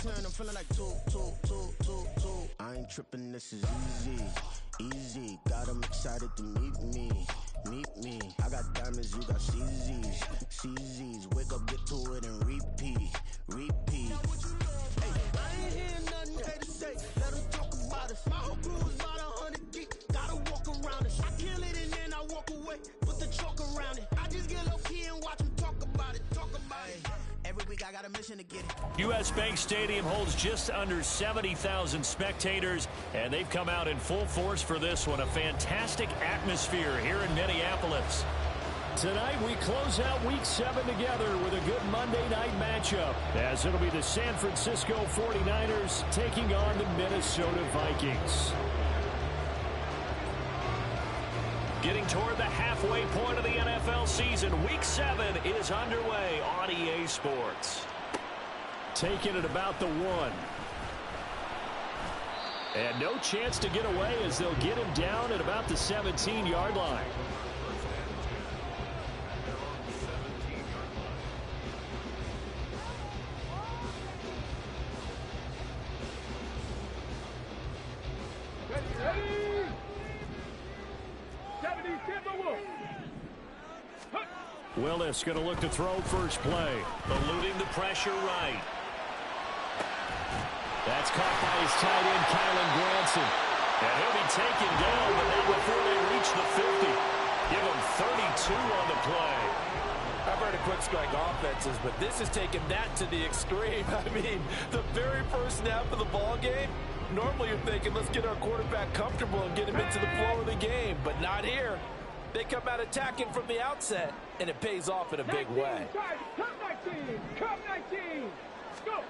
I'm feeling like two. I ain't tripping, this is easy. Got 'em excited to meet me. I got diamonds, you got CZs. Wake up, get to it, and repeat. Hey, I ain't hearing nothing haters say. Let them talk about us. My whole crew is about 100 deep. Gotta walk around us. I kill it and then I walk away. Put the chalk around it. I just get low key and watch them talk about it. Every week I got a mission to get it. U.S. Bank Stadium holds just under 70,000 spectators, and they've come out in full force for this one. A fantastic atmosphere here in Minneapolis. Tonight we close out Week 7 together with a good Monday night matchup, as it'll be the San Francisco 49ers taking on the Minnesota Vikings. Getting toward the halfway point of the NFL season, Week 7 is underway on EA Sports. Taking it about the 1. And no chance to get away as they'll get him down at about the 17-yard line. Willis going to look to throw first play. Eluding the pressure right. That's caught by his tight end, Kylan Granson. And he'll be taken down, but not before they reach the 50. Give him 32 on the play. I've heard of quick strike offenses, but this is taking that to the extreme. I mean, the very first snap of the ball game, normally you're thinking, let's get our quarterback comfortable and get him into the flow of the game, but not here. They come out attacking from the outset, and it pays off in a big way. Come 19, go!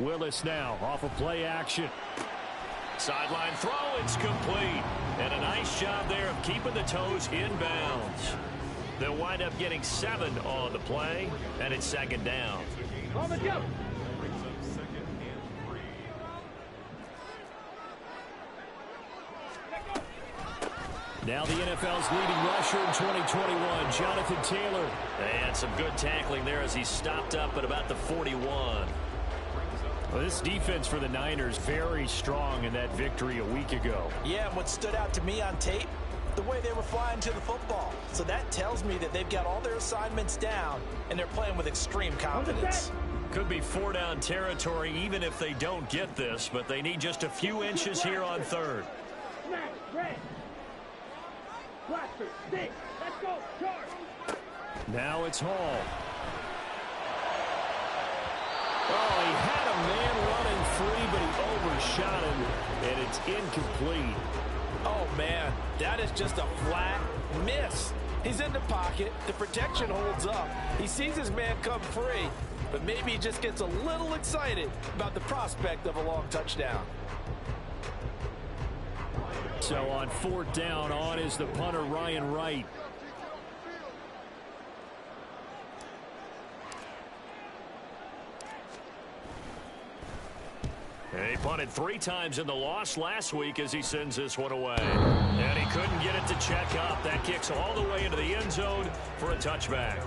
Willis now off of play action. Sideline throw, it's complete. And a nice job there of keeping the toes in bounds. They'll wind up getting 7 on the play, and it's second down. On the jump. Now the NFL's leading rusher in 2021, Jonathan Taylor. And some good tackling there as he stopped up at about the 41. Well, this defense for the Niners very strong in that victory a week ago. Yeah, and what stood out to me on tape, the way they were flying to the football. So that tells me that they've got all their assignments down, and they're playing with extreme confidence. Could be 4-down territory even if they don't get this, but they need just a few inches here on third. Let's go, charge. Now it's Hall. Oh, he had a man running free, but he overshot him, and it's incomplete. Oh, man, that is just a flat miss. He's in the pocket. The protection holds up. He sees his man come free, but maybe he just gets a little excited about the prospect of a long touchdown. So on 4th down, on is the punter, Ryan Wright. And he punted 3 times in the loss last week as he sends this one away. And he couldn't get it to check up. That kicks all the way into the end zone for a touchback.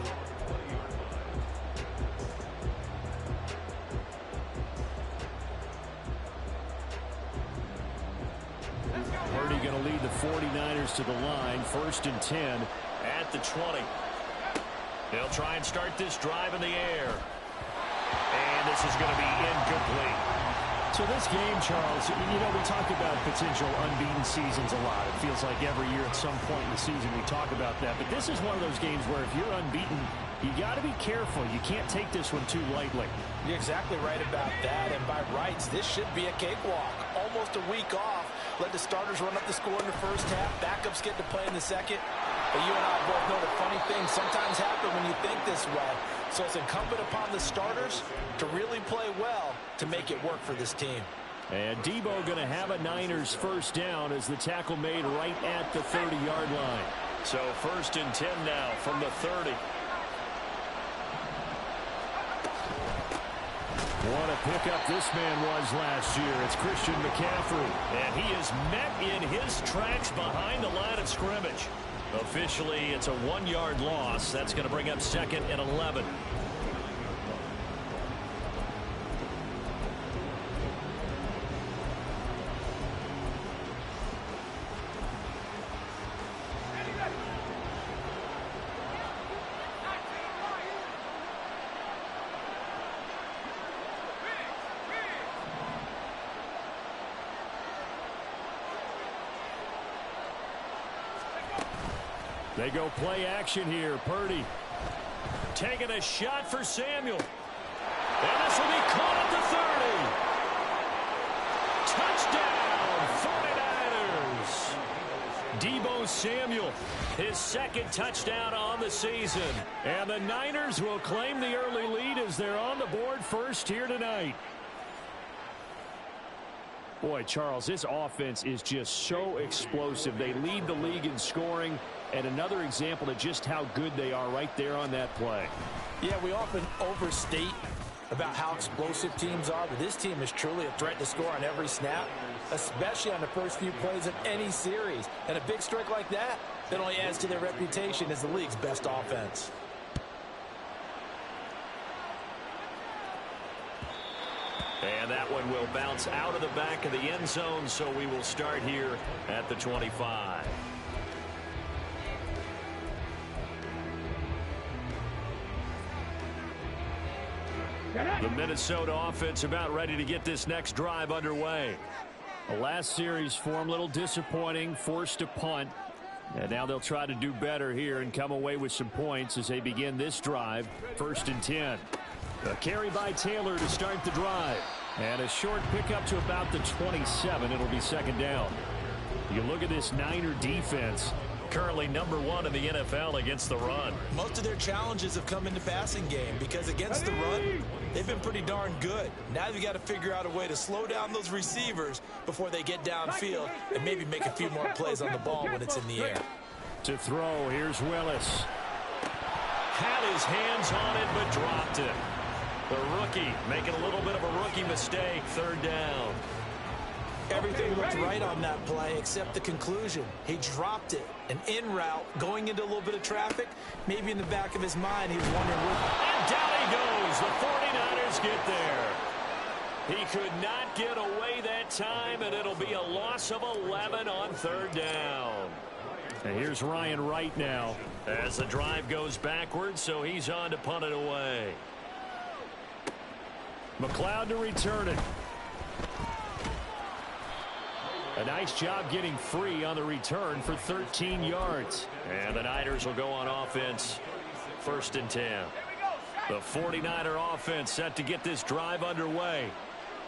Purdy going to lead the 49ers to the line. 1st and 10 at the 20. They'll try and start this drive in the air. And this is going to be incomplete. So this game, Charles, you know, we talk about potential unbeaten seasons a lot. It feels like every year at some point in the season we talk about that. But this is one of those games where if you're unbeaten, you got to be careful. You can't take this one too lightly. You're exactly right about that. And by rights, this should be a cakewalk. Almost a week off. Let the starters run up the score in the first half. Backups get to play in the second. But you and I both know the funny things sometimes happen when you think this way. So it's incumbent upon the starters to really play well to make it work for this team. And Debo going to have a Niners first down as the tackle made right at the 30-yard line. So 1st and 10 now from the 30. What a pickup this man was last year. It's Christian McCaffrey. And he is met in his tracks behind the line of scrimmage. Officially, it's a 1-yard loss. That's going to bring up 2nd and 11. They go play action here. Purdy taking a shot for Samuel. And this will be caught at the 30. Touchdown, 49ers. Deebo Samuel, his second touchdown on the season. And the Niners will claim the early lead as they're on the board first here tonight. Boy, Charles, this offense is just so explosive. They lead the league in scoring, and another example of just how good they are right there on that play. Yeah, we often overstate about how explosive teams are, but this team is truly a threat to score on every snap, especially on the first few plays of any series. And a big strike like that, that only adds to their reputation as the league's best offense. And that one will bounce out of the back of the end zone, so we will start here at the 25. The Minnesota offense about ready to get this next drive underway. The last series for them, a little disappointing, forced to punt. And now they'll try to do better here and come away with some points as they begin this drive, 1st and 10. A carry by Taylor to start the drive. And a short pickup to about the 27. It'll be 2nd down. You look at this Niner defense, currently #1 in the NFL against the run. Most of their challenges have come in the passing game because against the run, they've been pretty darn good. Now you've got to figure out a way to slow down those receivers before they get downfield and maybe make a few more plays on the ball when it's in the air. To throw, here's Willis. Had his hands on it, but dropped it. The rookie making a little bit of a rookie mistake, 3rd down. Everything looked right on that play except the conclusion. He dropped it. An in route, going into a little bit of traffic. Maybe in the back of his mind, he was wondering where. And down he goes. The 49ers get there. He could not get away that time, and it'll be a loss of 11 on 3rd down. And here's Ryan Wright now as the drive goes backwards, so he's on to punt it away. McLeod to return it. A nice job getting free on the return for 13 yards. And the Niners will go on offense, 1st and 10. The 49er offense set to get this drive underway.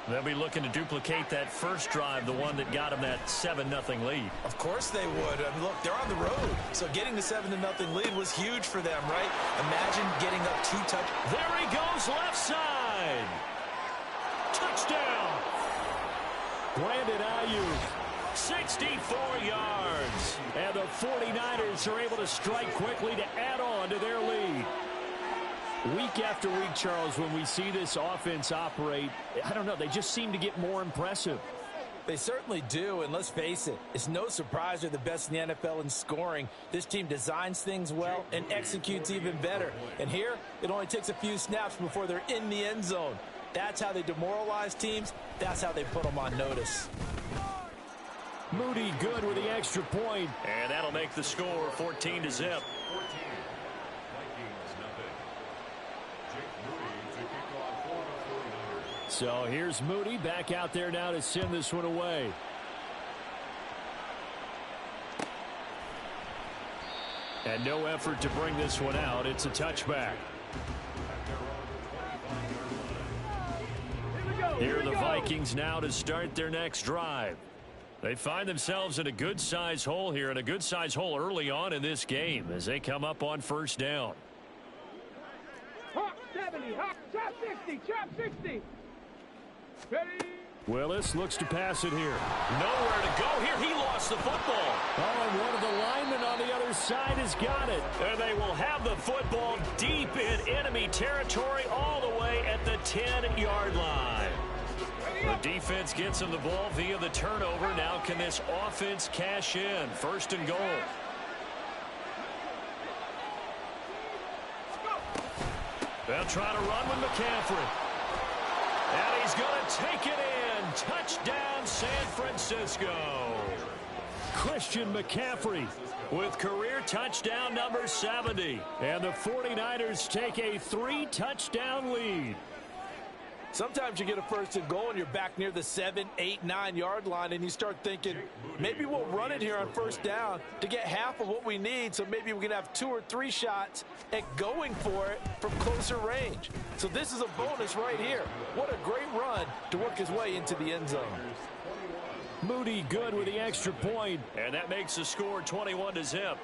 They'll be looking to duplicate that first drive, the one that got them that 7-0 lead. Of course they would. I mean, look, they're on the road. So getting the 7-0 lead was huge for them, right? Imagine getting up 2 touchdowns. There he goes, left side. Touchdown. Brandon Ayuk, 64 yards. And the 49ers are able to strike quickly to add on to their lead. Week after week, Charles, when we see this offense operate, I don't know, they just seem to get more impressive. They certainly do, and let's face it, it's no surprise they're the best in the NFL in scoring. This team designs things well and executes even better. And here, it only takes a few snaps before they're in the end zone. That's how they demoralize teams. That's how they put them on notice. Moody good with the extra point. And that'll make the score 14-0. So here's Moody back out there now to send this one away. And no effort to bring this one out. It's a touchback. Here are the Vikings now to start their next drive. They find themselves in a good-sized hole here, and a good-sized hole early on in this game as they come up on 1st down. Hop 70, hop, chop 60, chop 60. Ready? Willis looks to pass it here. Nowhere to go here. He lost the football. Oh, and one of the linemen on the other side has got it. And they will have the football deep in enemy territory all the way at the 10-yard line. The defense gets him the ball via the turnover. Now can this offense cash in? 1st and goal. They'll try to run with McCaffrey. And he's going to take it in. Touchdown, San Francisco. Christian McCaffrey with career touchdown number 70. And the 49ers take a 3-touchdown lead. Sometimes you get a first and goal and you're back near the 7, 8, 9-yard line and you start thinking, maybe we'll run it here on first down to get half of what we need, so maybe we can have 2 or 3 shots at going for it from closer range. So this is a bonus right here. What a great run to work his way into the end zone. Moody good with the extra point, and that makes the score 21-0.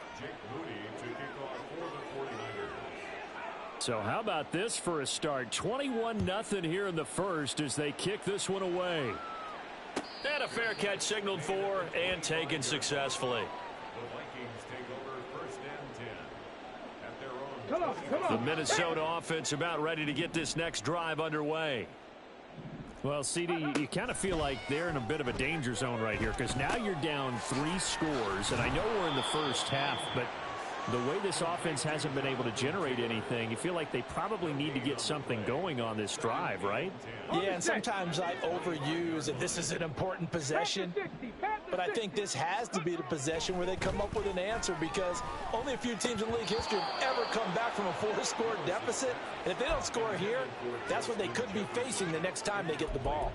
So how about this for a start? 21-0 here in the first as they kick this one away. And a fair catch signaled for and taken successfully. The Minnesota offense about ready to get this next drive underway. Well, CD, you kind of feel like they're in a bit of a danger zone right here because now you're down 3 scores, and I know we're in the first half, but the way this offense hasn't been able to generate anything, you feel like they probably need to get something going on this drive, right? Yeah, and sometimes I overuse that this is an important possession, but I think this has to be the possession where they come up with an answer because only a few teams in league history have ever come back from a 4-score deficit. And if they don't score here, that's what they could be facing the next time they get the ball.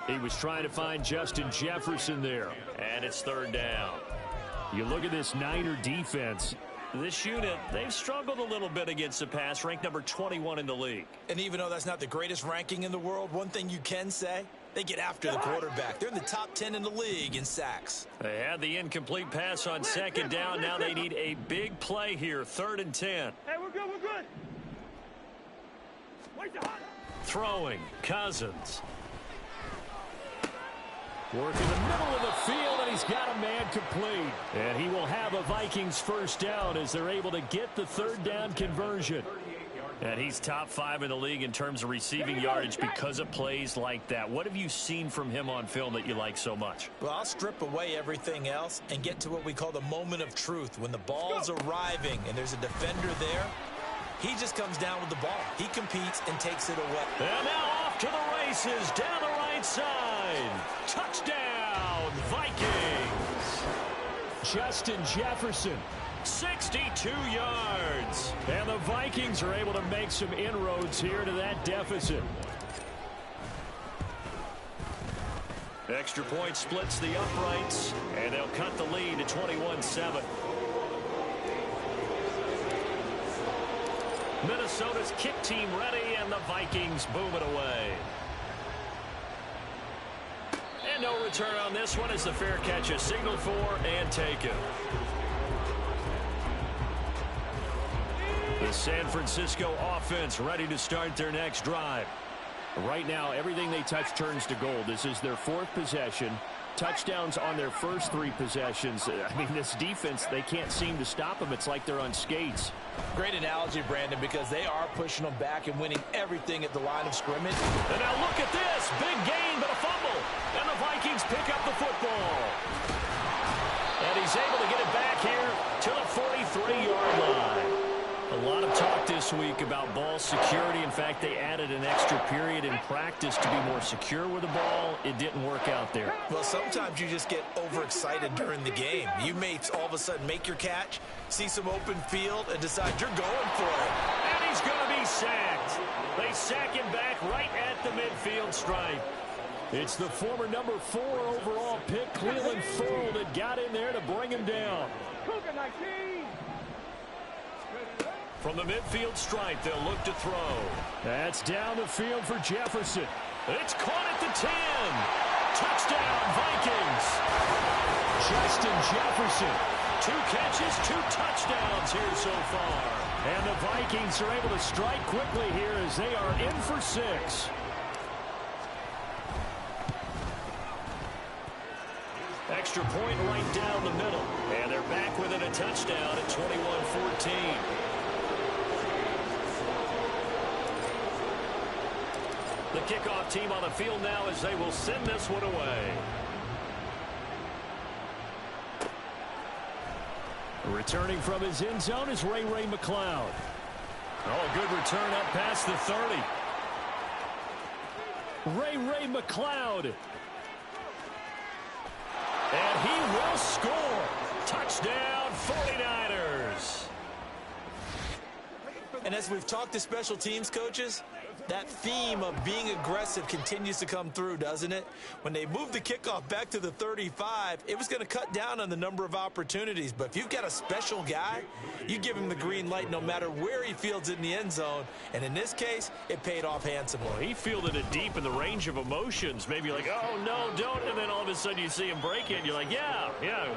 He was trying to find Justin Jefferson there, and it's 3rd down. You look at this Niner defense. This unit, they've struggled a little bit against the pass, ranked number 21 in the league. And even though that's not the greatest ranking in the world, one thing you can say, they get after the quarterback. They're in the top 10 in the league in sacks. They had the incomplete pass on 2nd down. Now they need a big play here, 3rd and 10. Hey, we're good, we're good. Throwing, Cousins. Working the middle of the field, and he's got a man complete. And he will have a Vikings first down as they're able to get the 3rd down conversion. And he's top 5 in the league in terms of receiving yardage because of plays like that. What have you seen from him on film that you like so much? Well, I'll strip away everything else and get to what we call the moment of truth. When the ball's arriving and there's a defender there, he just comes down with the ball. He competes and takes it away. And now off to the races down the right side. Touchdown, Vikings. Justin Jefferson, 62 yards. And the Vikings are able to make some inroads here to that deficit. Extra point splits the uprights, and they'll cut the lead to 21-7. Minnesota's kick team ready, and the Vikings boom it away. And no return on this one as the fair catch is signaled for and taken. The San Francisco offense ready to start their next drive. Right now, everything they touch turns to gold. This is their 4th possession. Touchdowns on their first 3 possessions. I mean, this defense, they can't seem to stop them. It's like they're on skates. Great analogy, Brandon, because they are pushing them back and winning everything at the line of scrimmage. And now look at this. Big gain, but a fumble. And the Vikings pick up the football. And he's able to get it back here to the 43-yard line. A lot of talk this week about ball security. In fact, they added an extra period in practice to be more secure with the ball. It didn't work out there. Well, sometimes you just get overexcited during the game. You may all of a sudden make your catch, see some open field, and decide you're going for it. And he's going to be sacked. They sack him back right at the midfield stripe. It's the former number 4 overall pick, Cleveland Ferrell, that got in there to bring him down. From the midfield stripe, they'll look to throw. That's down the field for Jefferson. It's caught at the 10. Touchdown, Vikings. Justin Jefferson. 2 catches, 2 touchdowns here so far. And the Vikings are able to strike quickly here as they are in for 6. Extra point right down the middle. And they're back within a touchdown at 21-14. The kickoff team on the field now as they will send this one away. Returning from his end zone is Ray McLeod. Oh, good return up past the 30. Ray McLeod. And he will score. Touchdown, 49ers. And as we've talked to special teams coaches, That theme of being aggressive continues to come through, doesn't it? When they moved the kickoff back to the 35, it was going to cut down on the number of opportunities. But if you've got a special guy, you give him the green light no matter where he fields in the end zone. And in this case, it paid off handsomely. Well, he fielded it deep in the range of emotions. Maybe like, oh, no, don't. And then all of a sudden you see him break it. You're like, yeah,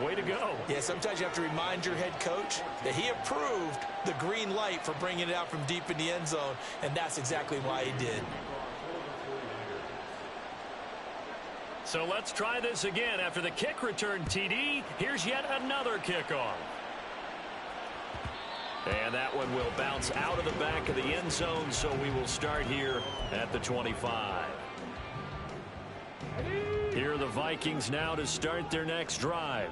way to go. Yeah, sometimes you have to remind your head coach that he approved the green light for bringing it out from deep in the end zone. And that's exactly why he did. So let's try this again. After the kick return TD, here's yet another kickoff. And that one will bounce out of the back of the end zone, so we will start here at the 25. Here are the Vikings now to start their next drive.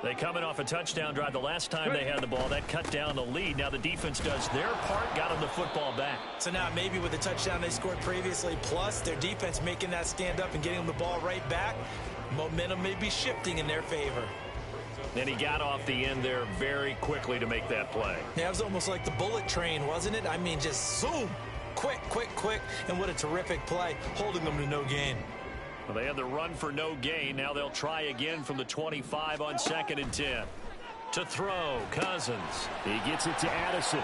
They come in off a touchdown drive. The last time they had the ball, that cut down the lead. Now the defense does their part, got them the football back. So now maybe with the touchdown they scored previously, plus their defense making that stand up and getting them the ball right back, momentum may be shifting in their favor. And he got off the end there very quickly to make that play. Yeah, it was almost like the bullet train, wasn't it? I mean, just zoom, quick, and what a terrific play, holding them to no gain. Well, they had the run for no gain. Now they'll try again from the 25 on 2nd and 10. To throw, Cousins. He gets it to Addison.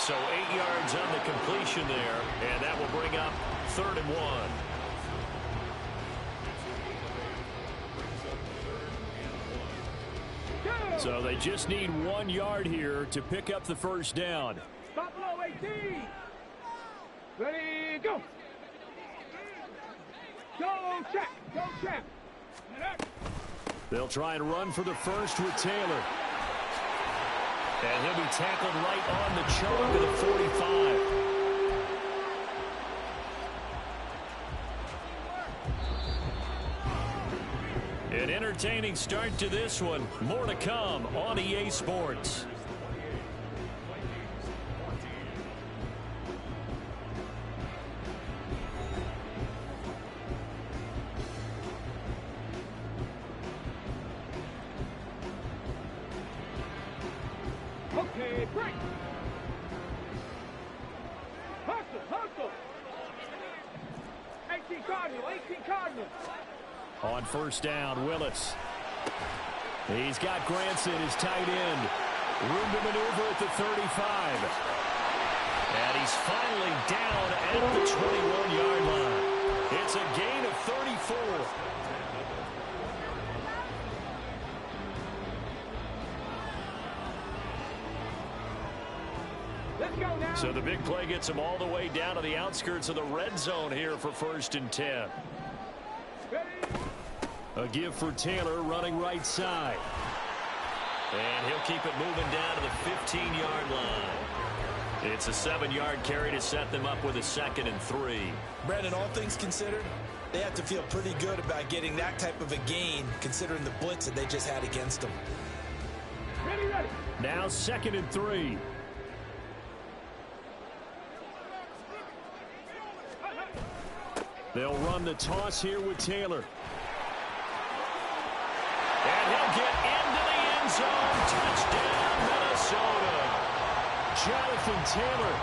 So 8 yards on the completion there, and that will bring up 3rd and 1. So they just need 1 yard here to pick up the first down. Stop low, 18. Ready, go. Go, check. They'll try and run for the first with Taylor. And he'll be tackled right on the chalk of the 45. An entertaining start to this one. More to come on EA Sports. Okay, break. Hustle. 18 Cardinal. On first down, Willis. He's got Granson, his tight end. Room to maneuver at the 35. And he's finally down at the 21-yard line. It's a gain of 34. So the big play gets him all the way down to the outskirts of the red zone here for 1st and 10. A give for Taylor running right side. And he'll keep it moving down to the 15-yard line. It's a 7-yard carry to set them up with a 2nd and 3. Brandon, all things considered, they have to feel pretty good about getting that type of a gain considering the blitz that they just had against them. Ready. Now 2nd and 3. They'll run the toss here with Taylor. And he'll get into the end zone. Touchdown, Minnesota. Jonathan Taylor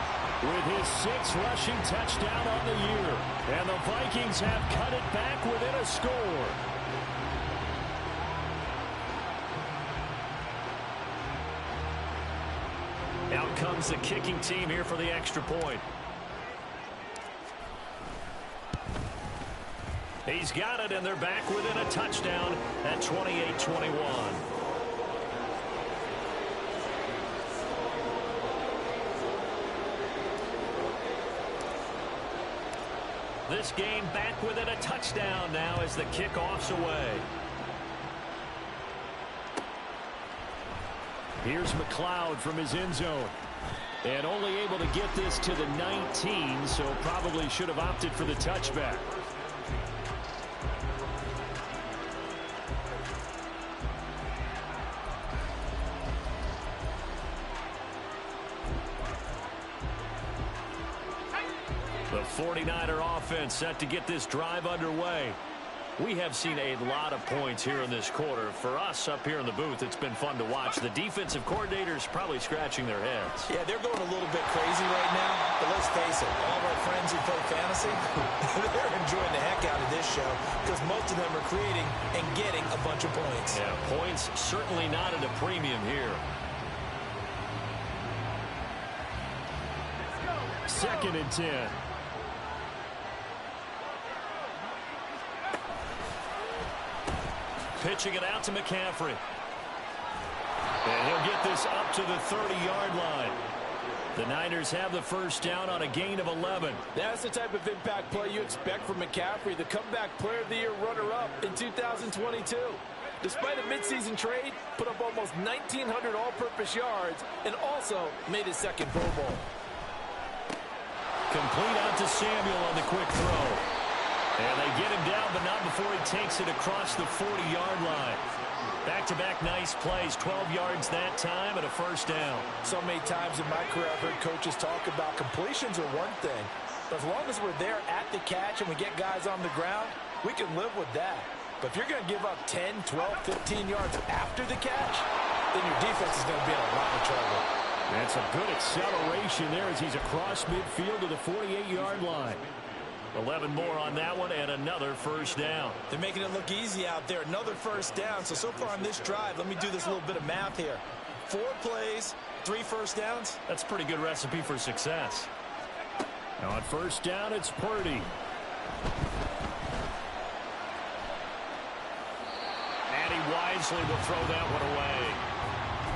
with his 6th rushing touchdown on the year. And the Vikings have cut it back within a score. Out comes the kicking team here for the extra point. He's got it, and they're back within a touchdown at 28-21. This game back within a touchdown now as the kickoff's away. Here's McLeod from his end zone. And only able to get this to the 19, so probably should have opted for the touchback. The 49er offense set to get this drive underway. We have seen a lot of points here in this quarter. For us up here in the booth, it's been fun to watch. The defensive coordinators probably scratching their heads. Yeah, they're going a little bit crazy right now. But let's face it, all of our friends who play fantasy, they're enjoying the heck out of this show because most of them are creating and getting a bunch of points. Yeah, points certainly not at a premium here. Second and 10. Pitching it out to McCaffrey. And he'll get this up to the 30-yard line. The Niners have the first down on a gain of 11. That's the type of impact play you expect from McCaffrey, the comeback player of the year runner-up in 2022. Despite a midseason trade, put up almost 1,900 all-purpose yards and also made his second Pro Bowl. Complete out to Samuel on the quick throw. And they get him down, but not before he takes it across the 40-yard line. Back-to-back nice plays, 12 yards that time and a first down. So many times in my career I've heard coaches talk about completions are one thing. But as long as we're there at the catch and we get guys on the ground, we can live with that. But if you're going to give up 10, 12, 15 yards after the catch, then your defense is going to be in a lot of trouble. That's a good acceleration there as he's across midfield to the 48-yard line. 11 more on that one and another first down. They're making it look easy out there. Another first down. So far on this drive, let me do this little bit of math here. 4 plays, 3 first downs. That's a pretty good recipe for success. Now on first down, it's Purdy. And he wisely will throw that one away.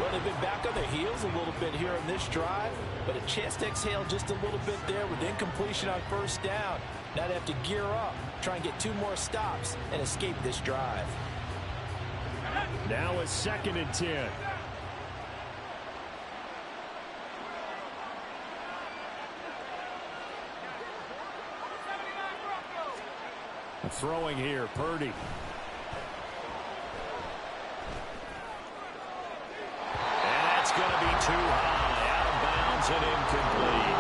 Well, they've been back on their heels a little bit here on this drive, but a chance to exhale just a little bit there with incompletion on first down. Now they have to gear up, try and get 2 more stops, and escape this drive. Now a second and 10. Throwing here, Purdy. Going to be too high, out of bounds and incomplete.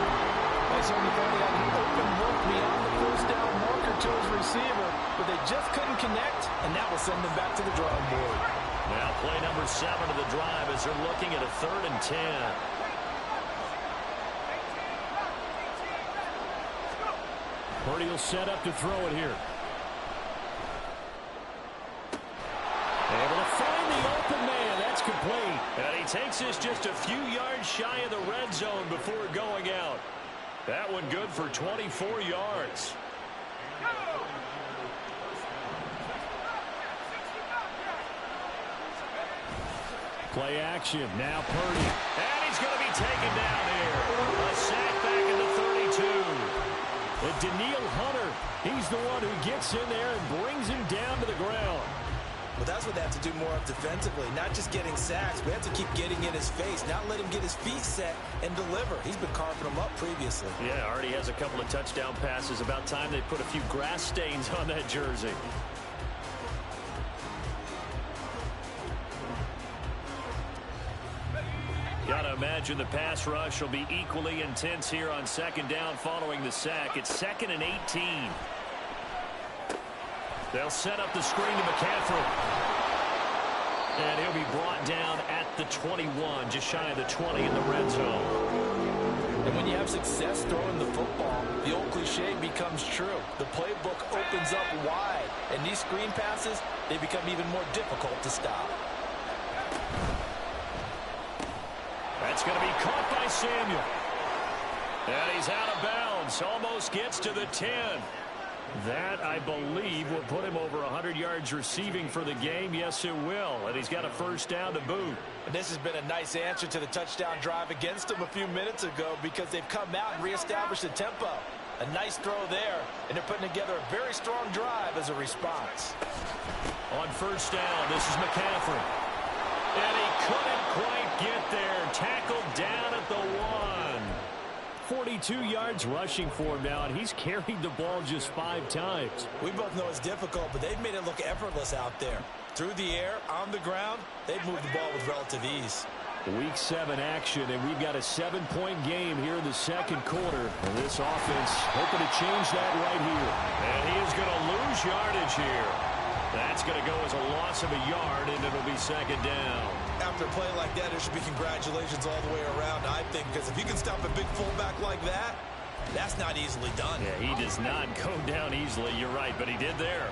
They certainly thought he had an open look beyond the first down marker to his receiver, but they just couldn't connect, and that will send them back to the drawing board. Now play number 7 of the drive as they're looking at a 3rd and 10. Purdy will set up to throw it here. Able to find the open man. That's complete. And he takes this just a few yards shy of the red zone before going out. That one good for 24 yards. Play action. Now Purdy. And he's going to be taken down here. A sack back in the 32. But Daniil Hunter, he's the one who gets in there and brings him down to the ground. Well, that's what they have to do more of defensively, not just getting sacks. We have to keep getting in his face, not let him get his feet set and deliver. He's been carving them up previously. Yeah, already has a couple of touchdown passes. About time they put a few grass stains on that jersey. Gotta imagine the pass rush will be equally intense here on second down following the sack. It's 2nd and 18. They'll set up the screen to McCaffrey. And he'll be brought down at the 21, just shy of the 20 in the red zone. And when you have success throwing the football, the old cliche becomes true. The playbook opens up wide, and these screen passes, they become even more difficult to stop. That's going to be caught by Samuel. And he's out of bounds, almost gets to the 10. That, I believe, will put him over 100 yards receiving for the game. Yes, it will. And he's got a first down to boot. And this has been a nice answer to the touchdown drive against them a few minutes ago because they've come out and reestablished the tempo. A nice throw there, and they're putting together a very strong drive as a response. On first down, this is McCaffrey. And he couldn't quite get there. Tackled down at the 1. 42 yards rushing for him now, and he's carried the ball just 5 times. We both know it's difficult, but they've made it look effortless out there. Through the air, on the ground, they've moved the ball with relative ease. Week 7 action, and we've got a 7-point game here in the second quarter. And this offense hoping to change that right here. And he is going to lose yardage here. That's going to go as a loss of a yard, and it'll be second down. After a play like that, there should be congratulations all the way around, I think, because if you can stop a big fullback like that, that's not easily done. Yeah, he does not go down easily. You're right, but he did there.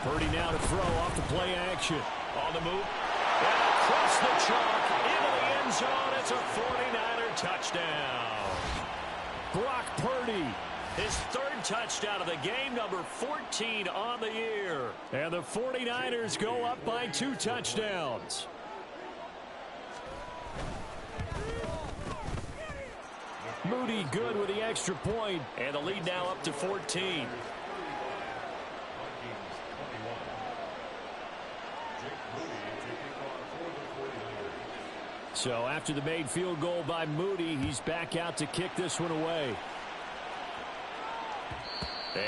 Purdy now to throw off the play action. On the move. And across the chalk into the end zone. It's a 49er touchdown. Brock Purdy, his third touchdown of the game, number 14 on the year. And the 49ers go up by 2 touchdowns. Moody good with the extra point, and the lead now up to 14. So after the made field goal by Moody, he's back out to kick this one away.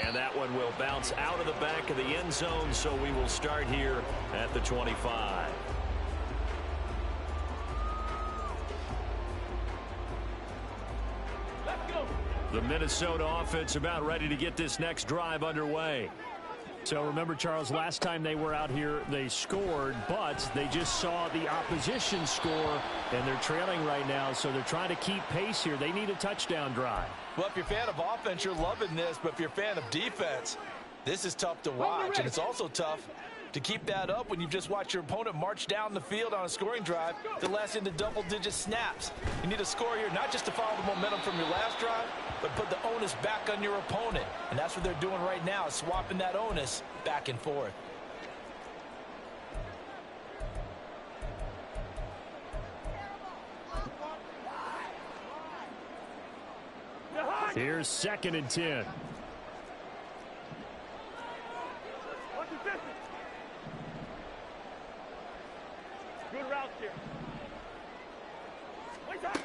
And that one will bounce out of the back of the end zone, so we will start here at the 25. Let's go. The Minnesota offense about ready to get this next drive underway. So remember, Charles, last time they were out here, they scored, but they just saw the opposition score, and they're trailing right now, so they're trying to keep pace here. They need a touchdown drive. Well, if you're a fan of offense, you're loving this, but if you're a fan of defense, this is tough to watch, and it's also tough to keep that up when you've just watched your opponent march down the field on a scoring drive that lasts into double-digit snaps. You need a score here, not just to follow the momentum from your last drive, but put the onus back on your opponent. And that's what they're doing right now, swapping that onus back and forth. Here's 2nd and 10. Watch the distance. Good route here. Wait up.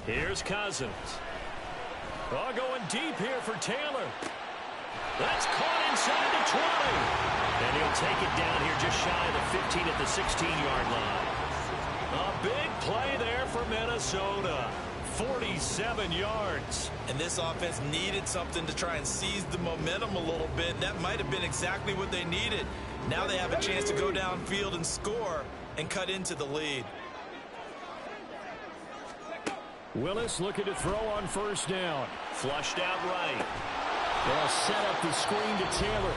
Here's Cousins. Oh, going deep here for Taylor. That's caught inside the 20. And he'll take it down here just shy of the 15 at the 16-yard line. A big play there for Minnesota. 47 yards. And this offense needed something to try and seize the momentum a little bit. That might have been exactly what they needed. Now they have a chance to go downfield and score and cut into the lead. Willis looking to throw on 1st down. Flushed out right. They'll set up the screen to Taylor.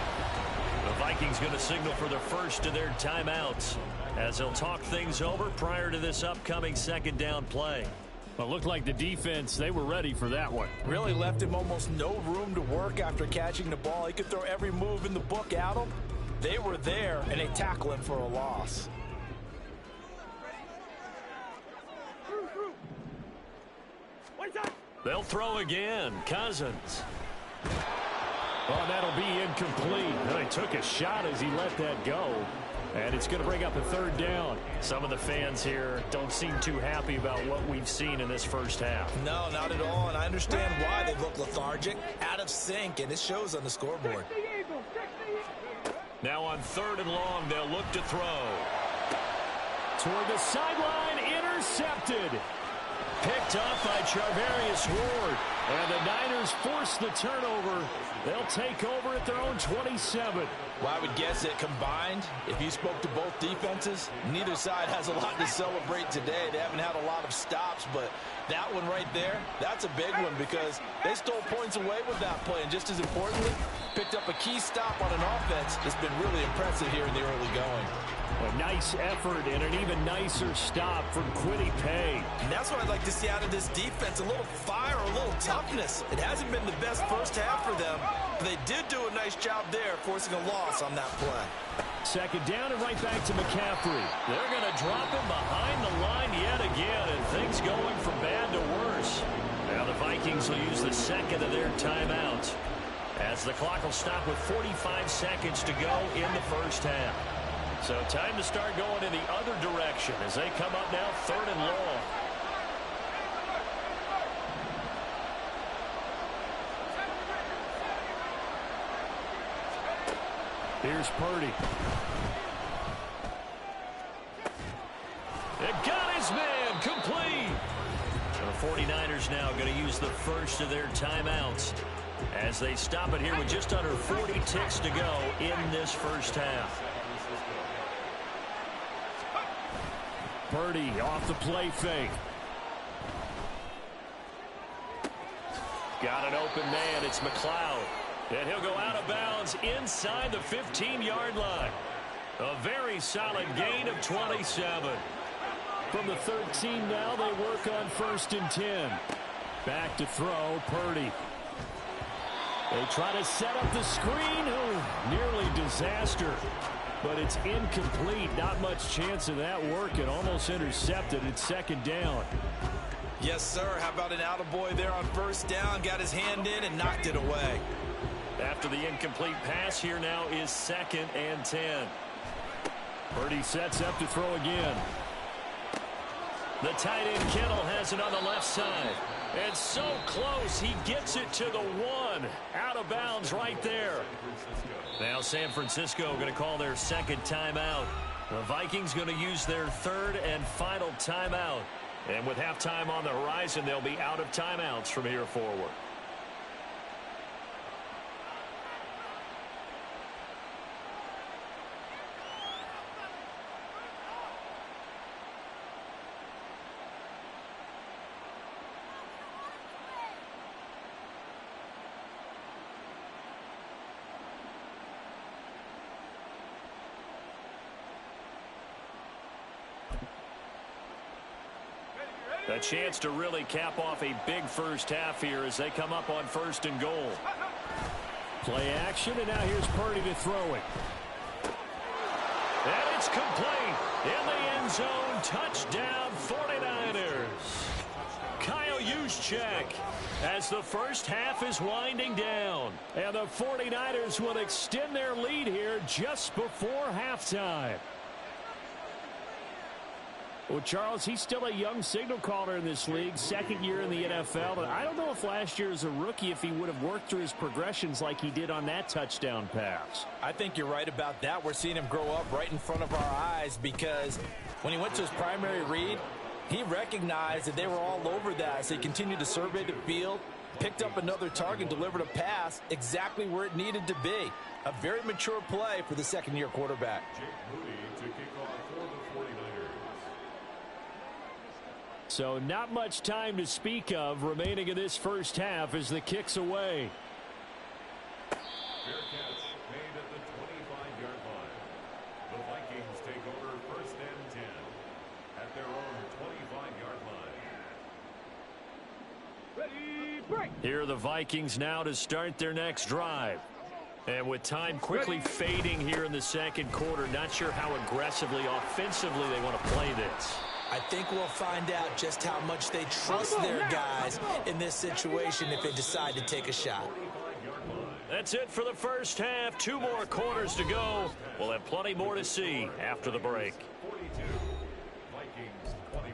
The Vikings going to signal for the first of their timeouts as they'll talk things over prior to this upcoming 2nd down play. Well, it looked like the defense, they were ready for that one. Really left him almost no room to work after catching the ball. He could throw every move in the book at him. They were there, and they tackle him for a loss. They'll throw again. Cousins. Well, that'll be incomplete. Well, he took a shot as he let that go. And it's going to bring up a 3rd down. Some of the fans here don't seem too happy about what we've seen in this first half. No, not at all, and I understand why they look lethargic, out of sync, and it shows on the scoreboard. Now on 3rd and long, they'll look to throw. Toward the sideline, intercepted. Picked off by Charvarius Ward. And the Niners force the turnover. They'll take over at their own 27. Well, I would guess that combined, if you spoke to both defenses, neither side has a lot to celebrate today. They haven't had a lot of stops, but that one right there, that's a big one because they stole points away with that play. And just as importantly, picked up a key stop on an offense that's been really impressive here in the early going. A nice effort and an even nicer stop from Kwity Paye. And that's what I'd like to see out of this defense, a little fire, a little toughness. It hasn't been the best first half for them, but they did do a nice job there, forcing a loss on that play. 2nd down and right back to McCaffrey. They're going to drop him behind the line yet again, and things going from bad to worse. Now the Vikings will use the 2nd of their timeouts as the clock will stop with 45 seconds to go in the first half. So time to start going in the other direction as they come up now 3rd and long. Here's Purdy. It got his man. 49ers now going to use the first of their timeouts as they stop it here with just under 40 ticks to go in this first half. Purdy off the play fake. Got an open man. It's McLeod. And he'll go out of bounds inside the 15-yard line. A very solid gain of 27. From the 13 now, they work on 1st and 10. Back to throw, Purdy. They try to set up the screen. Oh, nearly disaster. But it's incomplete. Not much chance of that working. Almost intercepted. It's 2nd down. Yes, sir. How about an attaboy there on 1st down? Got his hand in and knocked it away. After the incomplete pass, here now is 2nd and 10. Purdy sets up to throw again. The tight end Kittle has it on the left side. And so close, he gets it to the 1. Out of bounds right there. Now San Francisco going to call their 2nd timeout. The Vikings going to use their 3rd and final timeout. And with halftime on the horizon, they'll be out of timeouts from here forward. A chance to really cap off a big first half here as they come up on 1st and goal. Play action, and now here's Purdy to throw it. And it's complete. In the end zone, touchdown 49ers. Kyle Juszczyk as the first half is winding down. And the 49ers will extend their lead here just before halftime. Well, Charles, he's still a young signal caller in this league, 2nd year in the NFL. But I don't know if last year as a rookie, if he would have worked through his progressions like he did on that touchdown pass. I think you're right about that. We're seeing him grow up right in front of our eyes because when he went to his primary read, he recognized that they were all over that. So he continued to survey the field, picked up another target, delivered a pass exactly where it needed to be. A very mature play for the 2nd-year quarterback. So not much time to speak of remaining in this first half as the kick's away. Fair catch made at the 25-yard line. The Vikings take over 1st and 10 at their own 25-yard line. Ready, break. Here are the Vikings now to start their next drive. And with time quickly fading here in the 2nd quarter, not sure how aggressively, offensively they want to play this. I think we'll find out just how much they trust their guys in this situation if they decide to take a shot. That's it for the first half. 2 more quarters to go. We'll have plenty more to see after the break. 42, Vikings 21.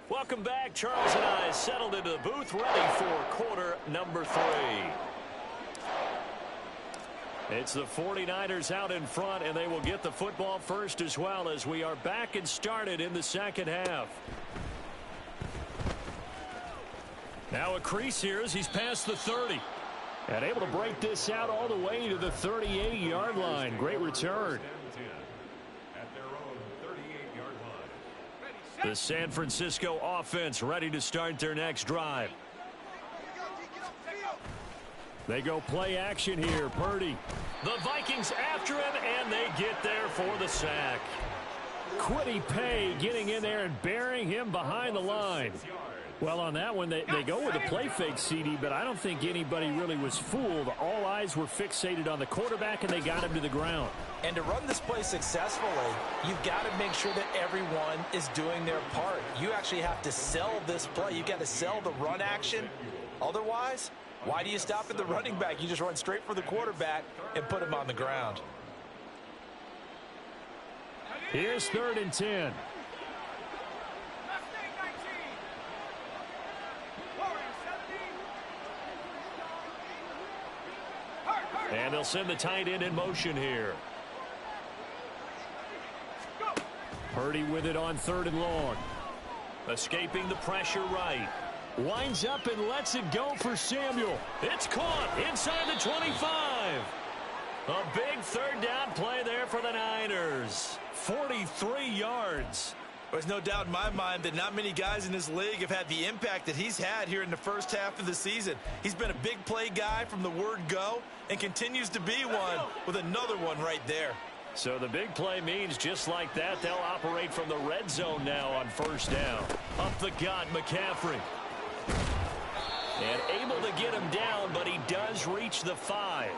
Welcome back. Charles and I settled into the booth, ready for quarter number 3. It's the 49ers out in front, and they will get the football first as well as we are back and started in the 2nd half. Now a crease here as he's past the 30. And able to break this out all the way to the 38-yard line. Great return. The San Francisco offense ready to start their next drive. They go play action here. Purdy. The Vikings after him, and they get there for the sack. Kwity Paye getting in there and burying him behind the line. Well, on that one, they go with a play fake, CD, but I don't think anybody really was fooled. All eyes were fixated on the quarterback, and they got him to the ground. And to run this play successfully, you've got to make sure that everyone is doing their part. You actually have to sell this play. You've got to sell the run action. Otherwise, why do you stop at the running back? You just run straight for the quarterback and put him on the ground. Here's 3rd and 10. And they'll send the tight end in motion here. Purdy with it on 3rd and long. Escaping the pressure right. Winds up and lets it go for Samuel. It's caught inside the 25. A big 3rd down play there for the Niners. 43 yards. There's no doubt in my mind that not many guys in this league have had the impact that he's had here in the first half of the season. He's been a big play guy from the word go and continues to be one with another one right there. So the big play means just like that, they'll operate from the red zone now on 1st down. Up the gut, McCaffrey. And able to get him down, but he does reach the 5.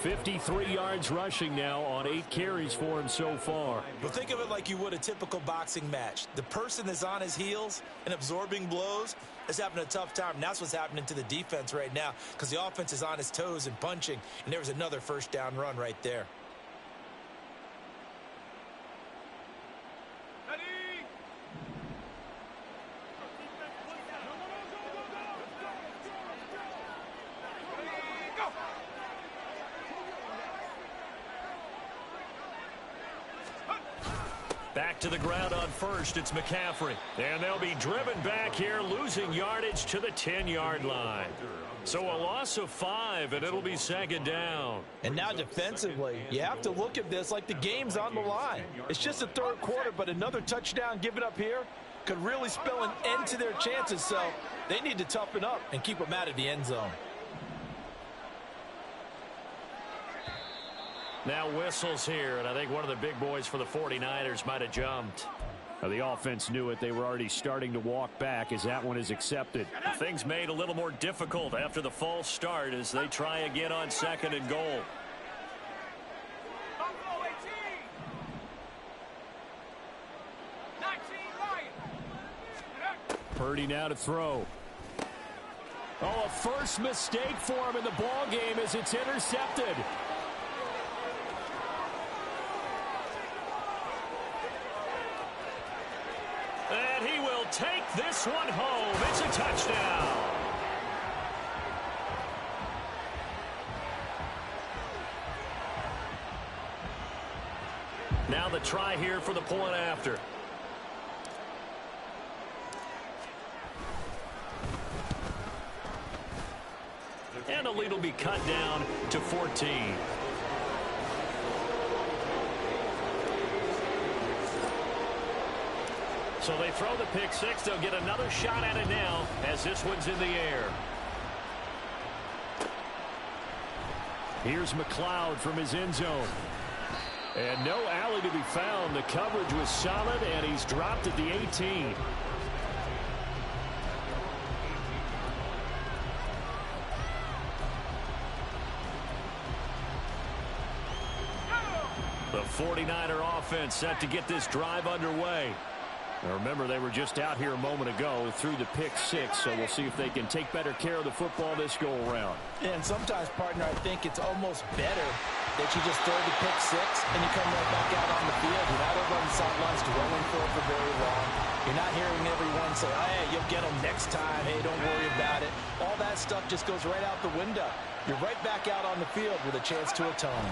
53 yards rushing now on 8 carries for him so far. But think of it like you would a typical boxing match. The person that's on his heels and absorbing blows is having a tough time. And that's what's happening to the defense right now because the offense is on his toes and punching. And there was another 1st down run right there. Back to the ground on 1st, it's McCaffrey. And they'll be driven back here, losing yardage to the 10-yard line. So a loss of 5, and it'll be 2nd down. And now defensively, you have to look at this like the game's on the line. It's just the 3rd quarter, but another touchdown given up here could really spell an end to their chances. So they need to toughen up and keep them out of the end zone. Now whistles here, and I think one of the big boys for the 49ers might have jumped. The offense knew it. They were already starting to walk back as that one is accepted. Things made a little more difficult after the false start as they try again on 2nd and goal. Purdy now to throw. Oh, a first mistake for him in the ball game as it's intercepted. And he will take this one home. It's a touchdown. Now the try here for the point after. And the lead will be cut down to 14. So they throw the pick 6. They'll get another shot at it now as this one's in the air. Here's McLeod from his end zone. And no alley to be found. The coverage was solid, and he's dropped at the 18. The 49er offense set to get this drive underway. Now remember, they were just out here a moment ago through the pick 6, so we'll see if they can take better care of the football this go-around. And sometimes, partner, I think it's almost better that you just throw the pick 6 and you come right back out on the field. You're not over on the sidelines dwelling for it for very long. You're not hearing everyone say, oh, hey, you'll get them next time. Hey, don't worry about it. All that stuff just goes right out the window. You're right back out on the field with a chance to atone.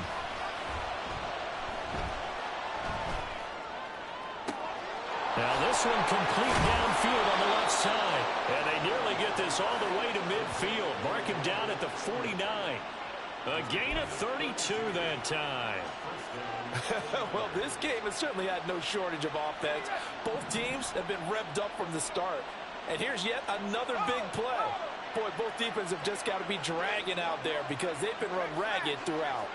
Now this one complete downfield on the left side. And they nearly get this all the way to midfield. Mark him down at the 49. A gain of 32 that time. Well, this game has certainly had no shortage of offense. Both teams have been revved up from the start. And here's yet another big play. Boy, both defenses have just got to be dragging out there because they've been run ragged throughout.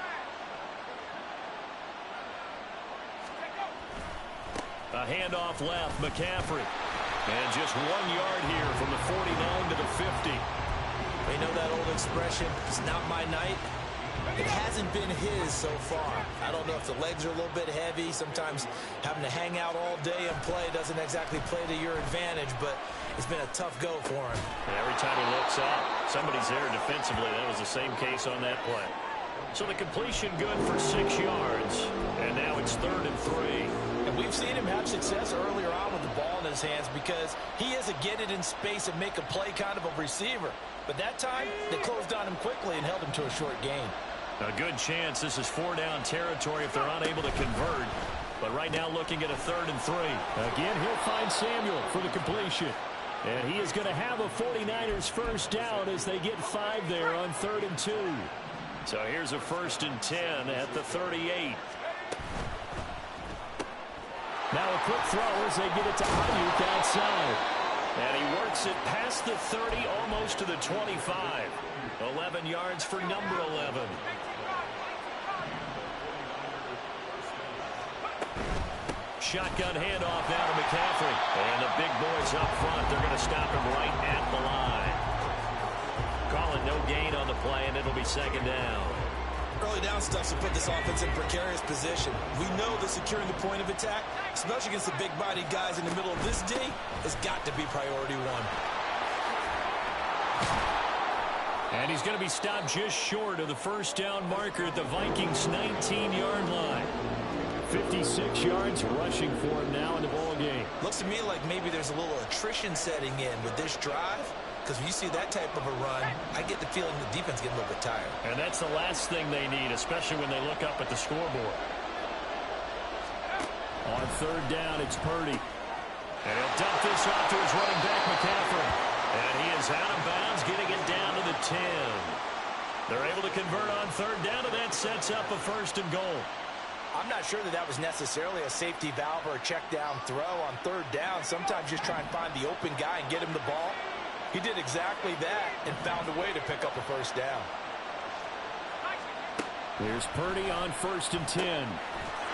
A handoff left, McCaffrey. And just 1 yard here from the 49 to the 50. You know that old expression, it's not my night? It hasn't been his so far. I don't know if the legs are a little bit heavy. Sometimes having to hang out all day and play doesn't exactly play to your advantage, but it's been a tough go for him. And every time he looks up, somebody's there defensively. That was the same case on that play. So the completion good for 6 yards. And now it's 3rd and 3. And we've seen him have success earlier on with the ball in his hands because he is a get it in space and make a play kind of a receiver. But that time, they closed on him quickly and held him to a short gain. A good chance this is 4-down territory if they're unable to convert. But right now looking at a 3rd and 3. Again, he'll find Samuel for the completion. And he is going to have a 49ers first down as they get 5 there on 3rd and 2. So here's a 1st and 10 at the 38. Now a quick throw as they get it to Ayuk outside. And he works it past the 30, almost to the 25. 11 yards for number 11. Shotgun handoff now to McCaffrey. And the big boys up front, they're going to stop him right at the line. Calling no gain on the play, and it'll be 2nd down. Early down stuff to put this offense in precarious position. We know that securing the point of attack, especially against the big-bodied guys in the middle of this D, has got to be priority 1. And he's going to be stopped just short of the first down marker at the Vikings' 19-yard line. 56 yards rushing for him now in the ball game. Looks to me like maybe there's a little attrition setting in with this drive, because when you see that type of a run, I get the feeling the defense getting a little bit tired. And that's the last thing they need, especially when they look up at the scoreboard. On 3rd down, it's Purdy. And he'll dump this off to his running back, McCaffrey. And he is out of bounds, getting it down to the 10. They're able to convert on 3rd down, and that sets up a 1st and goal. I'm not sure that was necessarily a safety valve or a check down throw on 3rd down. Sometimes just try and find the open guy and get him the ball. He did exactly that and found a way to pick up a 1st down. Here's Purdy on 1st and 10.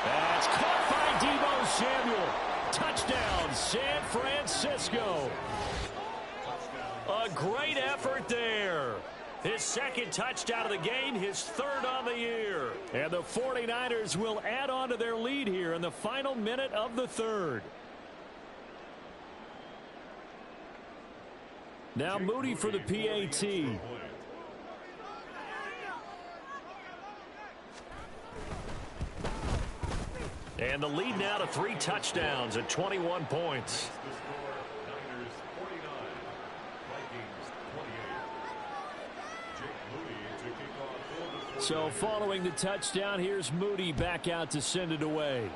That's caught by Deebo Samuel. Touchdown, San Francisco. A great effort there. His 2nd touchdown of the game, his 3rd on the year. And the 49ers will add on to their lead here in the final minute of the 3rd. Now Moody for the PAT. And the lead now to 3 touchdowns at 21 points. So following the touchdown, here's Moody back out to send it away.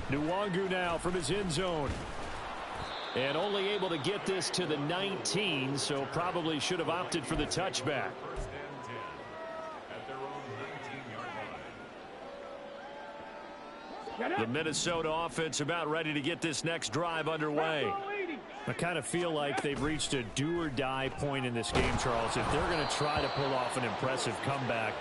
Nwangu now from his end zone. And only able to get this to the 19, so probably should have opted for the touchback. The Minnesota offense about ready to get this next drive underway. I kind of feel like they've reached a do-or-die point in this game, Charles. If they're going to try to pull off an impressive comeback,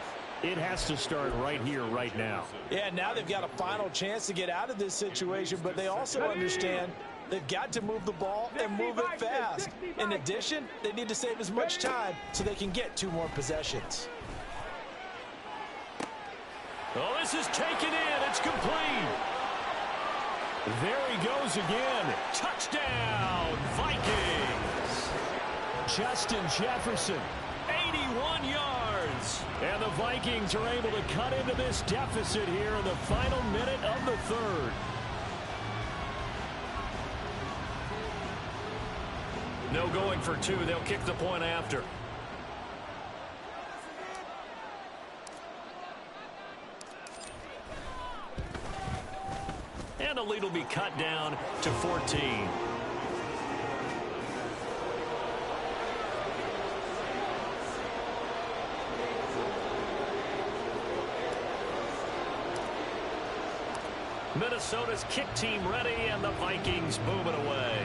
it has to start right here, right now. Yeah, now they've got a final chance to get out of this situation, but they also understand they've got to move the ball and move it fast. In addition, they need to save as much time so they can get 2 more possessions. Oh, this is taken in. It's complete. There he goes again. Touchdown, Vikings. Justin Jefferson, 81 yards. And the Vikings are able to cut into this deficit here in the final minute of the 3rd. No going for 2. They'll kick the point after. And the lead will be cut down to 14. Minnesota's kick team ready, and the Vikings boom it away.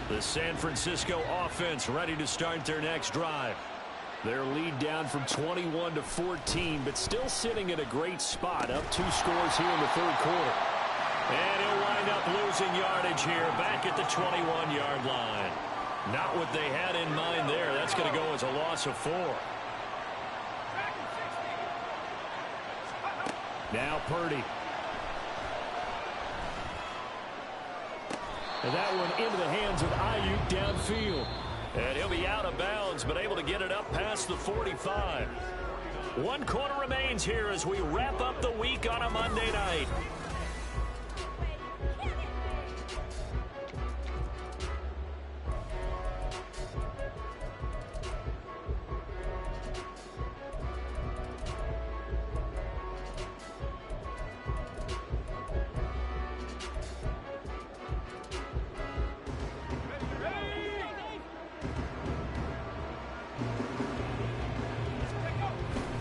The San Francisco offense ready to start their next drive. Their lead down from 21 to 14, but still sitting at a great spot, up 2 scores here in the 3rd quarter. And he'll wind up losing yardage here back at the 21-yard line. Not what they had in mind there. That's going to go as a loss of 4. Now Purdy. And that one into the hands of Ayuk downfield. And he'll be out of bounds, but able to get it up past the 45. 1 quarter remains here as we wrap up the week on a Monday night.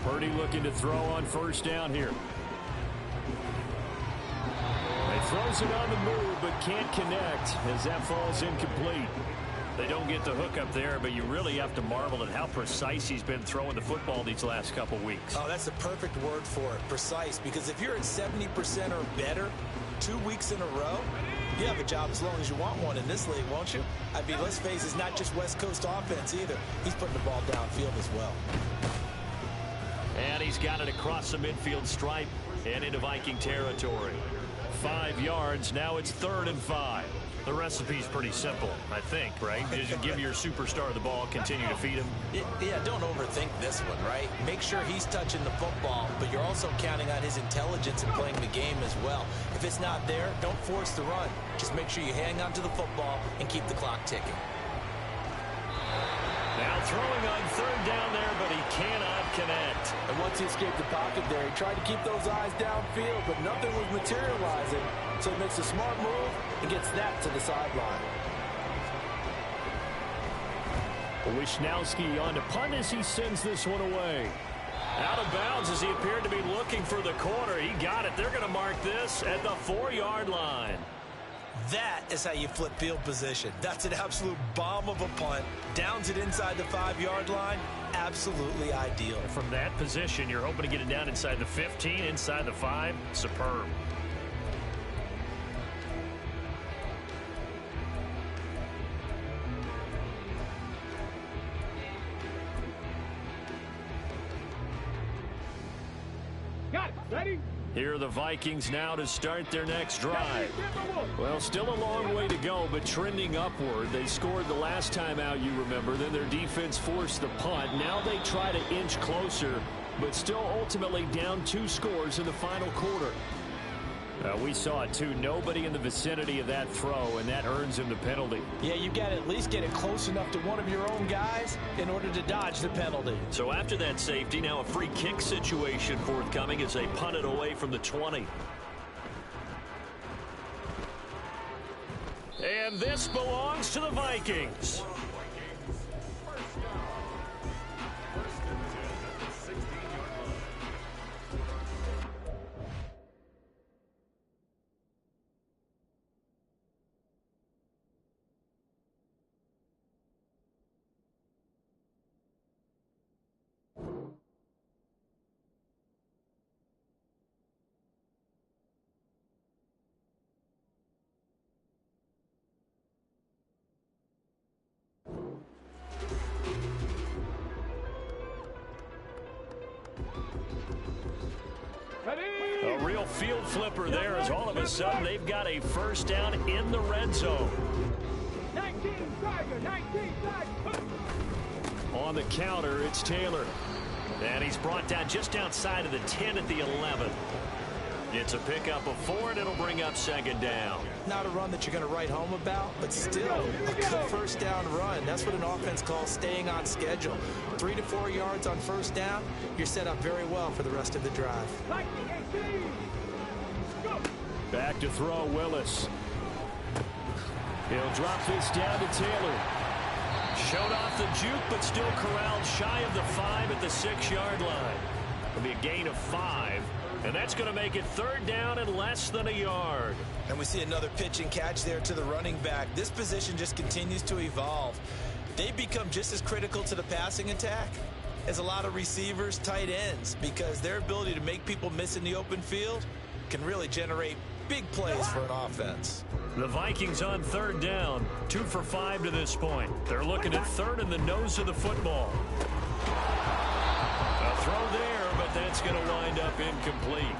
Purdy looking to throw on first down here. He throws it on the move, but can't connect as that falls incomplete. They don't get the hook up there, but you really have to marvel at how precise he's been throwing the football these last couple weeks. Oh, that's the perfect word for it, precise, because if you're at 70% or better 2 weeks in a row, you have a job as long as you want one in this league, won't you? I mean, let's face it, it's not just West Coast offense either. He's putting the ball downfield as well. And he's got it across the midfield stripe and into Viking territory. 5 yards, now it's 3rd and 5. The recipe's pretty simple, I think, right? Just give your superstar the ball, continue to feed him. Yeah, don't overthink this one, right? Make sure he's touching the football, but you're also counting on his intelligence in playing the game as well. If it's not there, don't force the run. Just make sure you hang on to the football and keep the clock ticking. Now throwing on 3rd down there, but he cannot connect. And once he escaped the pocket there, he tried to keep those eyes downfield, but nothing was materializing. So he makes a smart move and gets that to the sideline. Wisnowski on to punt as he sends this one away. Out of bounds as he appeared to be looking for the corner. He got it. They're going to mark this at the 4-yard line. That is how you flip field position. That's an absolute bomb of a punt. Downs it inside the 5-yard line. Absolutely ideal. From that position, you're hoping to get it down inside the 15, inside the 5. Superb. Got it. Ready? Here are the Vikings now to start their next drive. Well, still a long way to go, but trending upward. They scored the last time out, you remember. Then their defense forced the punt. Now they try to inch closer, but still ultimately down 2 scores in the final quarter. We saw it, too. Nobody in the vicinity of that throw, and that earns him the penalty. Yeah, you've got to at least get it close enough to one of your own guys in order to dodge the penalty. So after that safety, now a free kick situation forthcoming as they punt it away from the 20. And this belongs to the Vikings. A real field flipper there as all of a sudden they've got a first down in the red zone. 19 Tiger, 19 Tiger. On the counter, it's Taylor. And he's brought down just outside of the 10 at the 11. It's a pickup of 4, and it'll bring up 2nd down. Not a run that you're going to write home about, but still a good first down run. That's what an offense calls staying on schedule. 3 to 4 yards on first down, you're set up very well for the rest of the drive. Back to throw, Willis. He'll drop this down to Taylor. Showed off the juke, but still corralled shy of the 5 at the 6-yard line. It'll be a gain of 5. And that's going to make it 3rd down and less than a yard. And we see another pitch and catch there to the running back. This position just continues to evolve. They become just as critical to the passing attack as a lot of receivers, tight ends, because their ability to make people miss in the open field can really generate big plays for an offense. The Vikings on 3rd down, 2 for 5 to this point. They're looking at 3rd in the nose of the football. A throw there, but that's going to wind up incomplete.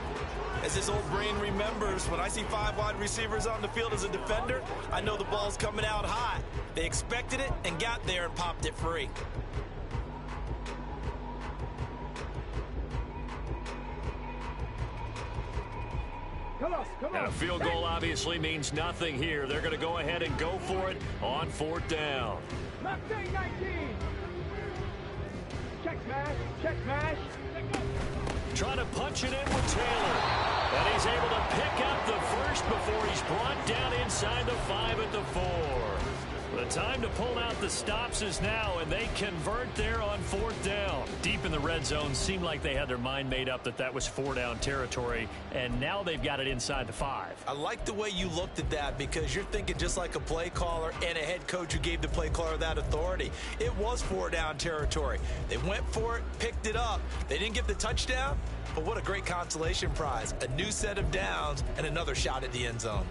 As this old brain remembers, when I see 5 wide receivers on the field as a defender, I know the ball's coming out hot. They expected it and got there and popped it free. Come on, come on. And a field goal obviously means nothing here. They're going to go ahead and go for it on 4th down. Mustang 19. Check mash, check mash. Trying to punch it in with Taylor. And he's able to pick up the first before he's brought down inside the 5 at the 4. The time to pull out the stops is now, and they convert there on 4th down. Deep in the red zone, seemed like they had their mind made up that that was 4-down territory, and now they've got it inside the 5. I like the way you looked at that because you're thinking just like a play caller and a head coach who gave the play caller that authority. It was 4-down territory. They went for it, picked it up. They didn't get the touchdown, but what a great consolation prize. A new set of downs and another shot at the end zone.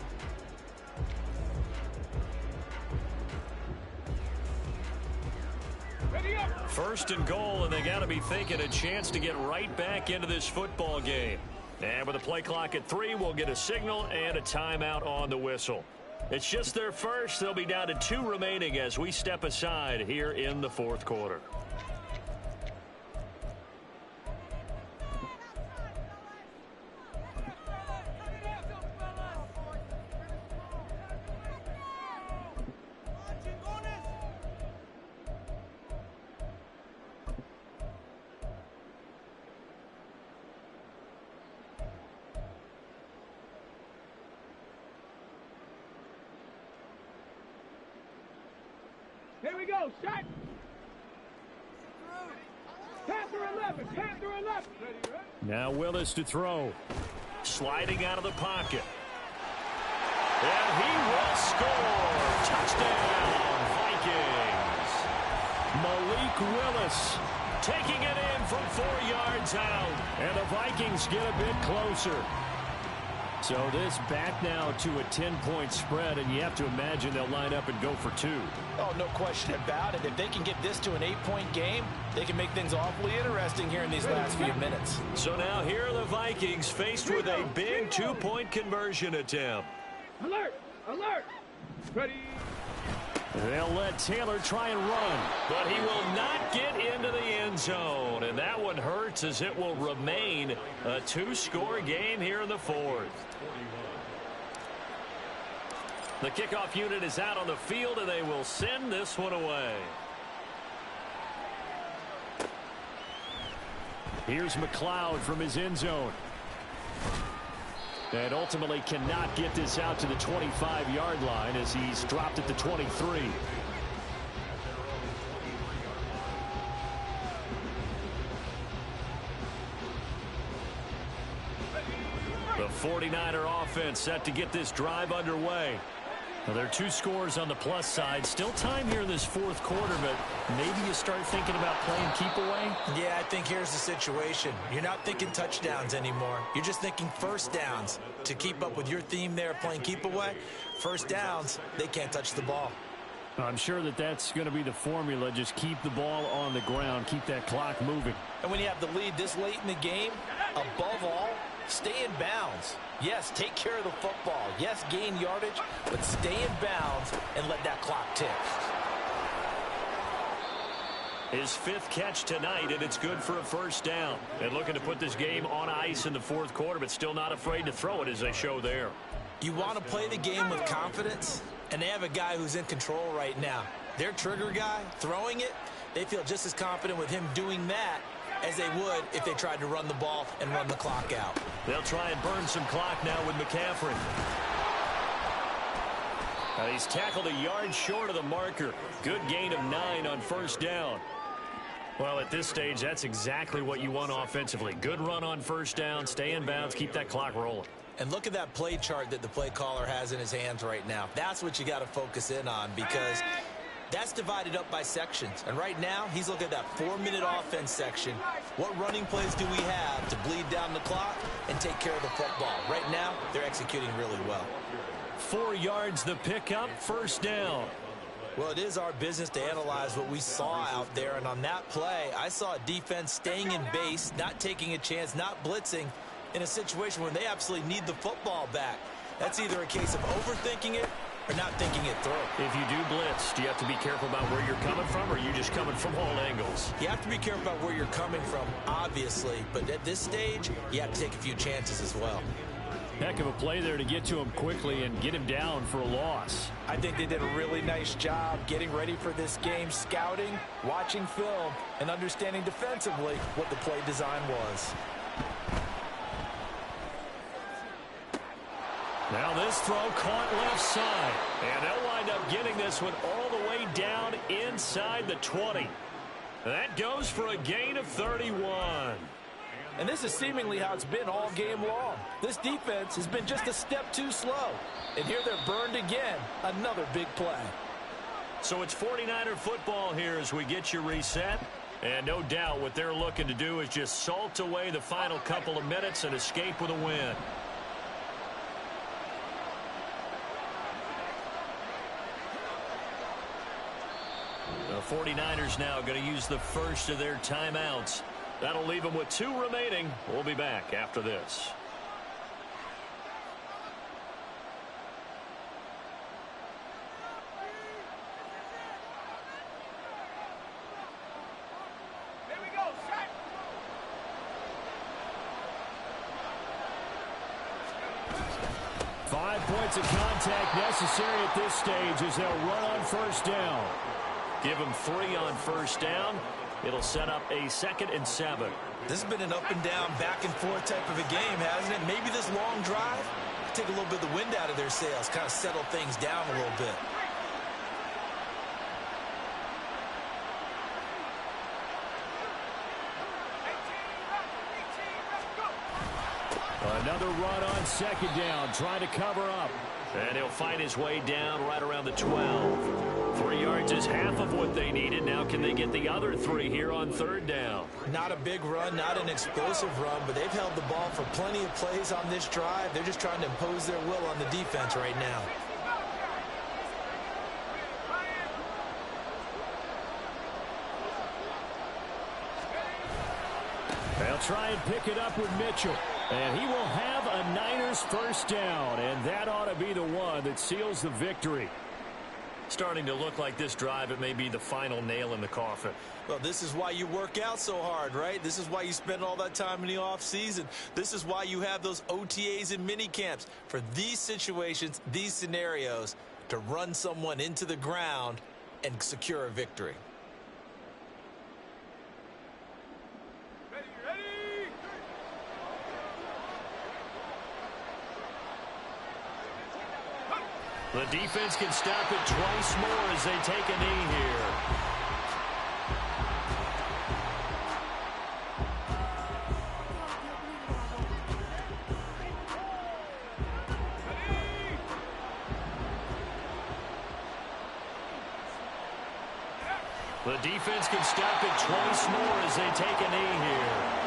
First and goal, and they got to be thinking a chance to get right back into this football game. And with the play clock at 3, we'll get a signal and a timeout on the whistle. It's just their first. They'll be down to 2 remaining as we step aside here in the 4th quarter. Here we go, shot. Panther 11, Panther 11. Ready, right? Now Willis to throw. Sliding out of the pocket. And he will score. Touchdown, Vikings. Malik Willis Taking it in from 4 yards out. and the Vikings get a bit closer. So this back now to a 10-point spread, and you have to imagine they'll line up and go for 2. Oh, no question about it. If they can get this to an 8-point game, they can make things awfully interesting here in these last few minutes. So now here are the Vikings faced with a big 2-point conversion attempt. Alert, alert. Ready. They'll let Taylor try and run. But he will not get into the end zone. And that one hurts as it will remain a 2-score game here in the 4th. The kickoff unit is out on the field, and they will send this one away. Here's McLeod from his end zone. And ultimately cannot get this out to the 25-yard line as he's dropped at the 23. The 49er offense set to get this drive underway. Well, there are 2 scores on the plus side. Still time here in this 4th quarter, but maybe you start thinking about playing keep away? Yeah, I think here's the situation. You're not thinking touchdowns anymore. You're just thinking first downs. To keep up with your theme there, playing keep away, first downs, they can't touch the ball. I'm sure that that's going to be the formula. Just keep the ball on the ground. Keep that clock moving. And when you have the lead this late in the game, above all, stay in bounds. Yes, take care of the football. Yes, gain yardage, but stay in bounds and let that clock tick. His 5th catch tonight, and it's good for a first down. And looking to put this game on ice in the 4th quarter, but still not afraid to throw it as they show there. You want to play the game with confidence, and they have a guy who's in control right now. Their trigger guy, throwing it, they feel just as confident with him doing that as they would if they tried to run the ball and run the clock out. They'll try and burn some clock now with McCaffrey. And he's tackled a yard short of the marker. Good gain of 9 on first down. Well, at this stage, that's exactly what you want offensively. Good run on first down, stay in bounds, keep that clock rolling. And look at that play chart that the play caller has in his hands right now. That's what you got to focus in on because that's divided up by sections. And right now, he's looking at that 4-minute offense section. What running plays do we have to bleed down the clock and take care of the football? Right now, they're executing really well. 4 yards the pickup, first down. Well, it is our business to analyze what we saw out there. And on that play, I saw a defense staying in base, not taking a chance, not blitzing in a situation where they absolutely need the football back. That's either a case of overthinking it or not thinking it through. If you do blitz, do you have to be careful about where you're coming from, or are you just coming from all angles? You have to be careful about where you're coming from, obviously. But at this stage, you have to take a few chances as well. Heck of a play there to get to him quickly and get him down for a loss. I think they did a really nice job getting ready for this game, scouting, watching film, and understanding defensively what the play design was. Now this throw caught left side. And they'll wind up getting this one all the way down inside the 20. That goes for a gain of 31. And this is seemingly how it's been all game long. This defense has been just a step too slow. And here they're burned again. Another big play. So it's 49er football here as we get you reset. And no doubt what they're looking to do is just salt away the final couple of minutes and escape with a win. The 49ers now going to use the first of their timeouts. That'll leave them with 2 remaining. We'll be back after this. Here we go, set. Five points of contact necessary at this stage as they'll run on first down. Give them 3 on first down. It'll set up a 2nd and 7. This has been an up and down, back and forth type of a game, hasn't it? Maybe this long drive take a little bit of the wind out of their sails, kind of settle things down a little bit. Another run on second down, trying to cover up. And he'll find his way down right around the 12. 3 yards is half of what they needed. Now can they get the other 3 here on third down? Not a big run, not an explosive run, but they've held the ball for plenty of plays on this drive. They're just trying to impose their will on the defense right now. They'll try and pick it up with Mitchell. And he will have a Niners first down, and that ought to be the one that seals the victory. Starting to look like this drive, it may be the final nail in the coffin. Well, this is why you work out so hard, right? This is why you spend all that time in the offseason. This is why you have those OTAs and mini camps for these situations, these scenarios, to run someone into the ground and secure a victory. The defense can stop it twice more as they take a knee here. The defense can stop it twice more as they take a knee here.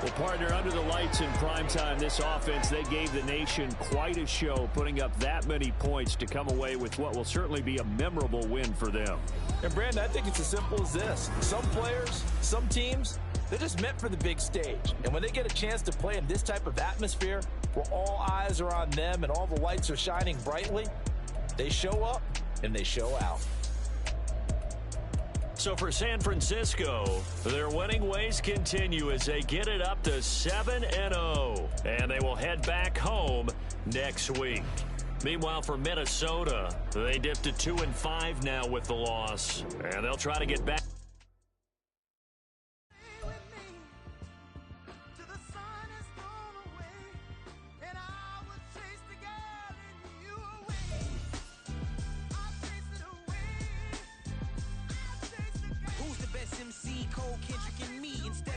Well, partner, under the lights in primetime, this offense, they gave the nation quite a show, putting up that many points to come away with what will certainly be a memorable win for them. And, Brandon, I think it's as simple as this. Some players, some teams, they're just meant for the big stage. And when they get a chance to play in this type of atmosphere where all eyes are on them and all the lights are shining brightly, they show up and they show out. So for San Francisco, their winning ways continue as they get it up to 7-0. And they will head back home next week. Meanwhile, for Minnesota, they dipped to 2-5 now with the loss. And they'll try to get back.